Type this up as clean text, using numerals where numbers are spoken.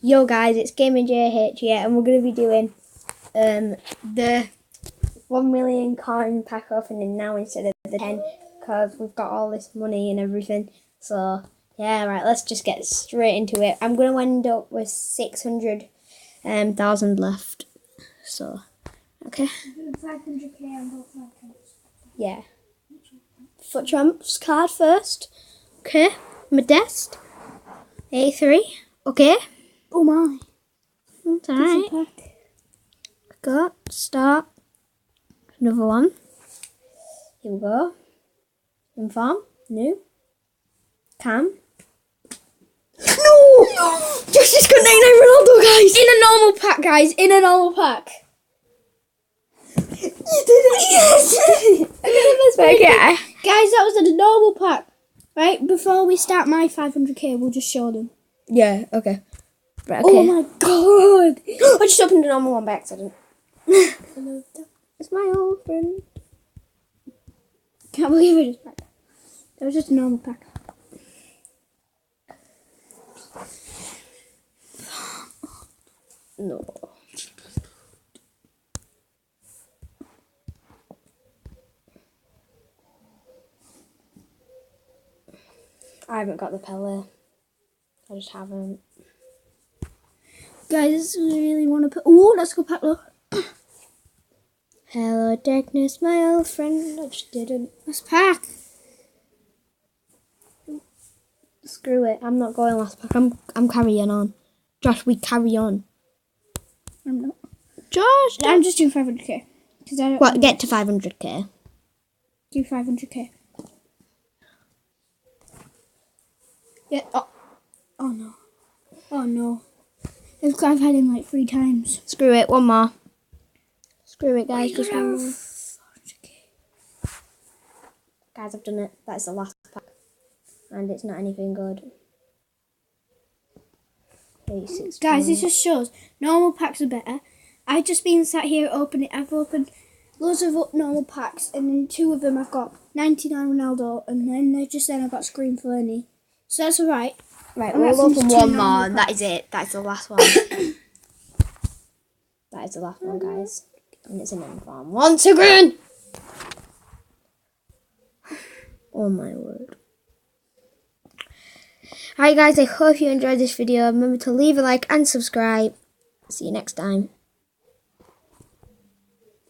Yo guys, it's Gaming JH here, and we're going to be doing the 1 million coin pack opening now instead of the 10, because we've got all this money and everything. So yeah, right, let's just get straight into it. I'm going to end up with 600,000 left. So okay. 500k on both my accounts. Yeah. Foot Trump's card first. Okay. Modest. A3. Okay. Oh my. That's alright. Go. Start. Another one. Here we go. Inform. New. Cam. No! Justice got 99 Ronaldo, guys! In a normal pack, guys. In a normal pack. You did it! Yes! Okay. Guys, that was a normal pack. Right, before we start my 500k, we'll just show them. Yeah, okay. Right, okay. Oh my god! I just opened a normal one by accident. It's my old friend. Can't believe it just pack. That was just a normal pack. No. I haven't got the Pele. I just haven't. Guys, we really want to put... Oh, let's go pack, look. Hello, darkness, my old friend. I just didn't. Let's pack. Screw it. I'm not going last pack. I'm carrying on. Josh, we carry on. I'm not. Josh, I'm just doing 500k. Because I don't what? Get to 500k. do 500k. Yeah. Oh no. Oh no. I've had him like 3 times. Screw it. One more. Screw it, guys. Just one more. 400k. Guys, I've done it. That's the last pack. And it's not anything good. 86 Guys, this pounds. just shows normal packs are better. I've just been sat here opening. I've opened loads of normal packs, and in 2 of them I've got 99 Ronaldo, and then I've got Scream Fernie. So that's alright. Right, And we'll that's open two one normal more, and that is it. That's the last one. That is the last one, guys. And it's an inform once again. Oh my word. Alright guys, I hope you enjoyed this video. Remember to leave a like and subscribe. See you next time.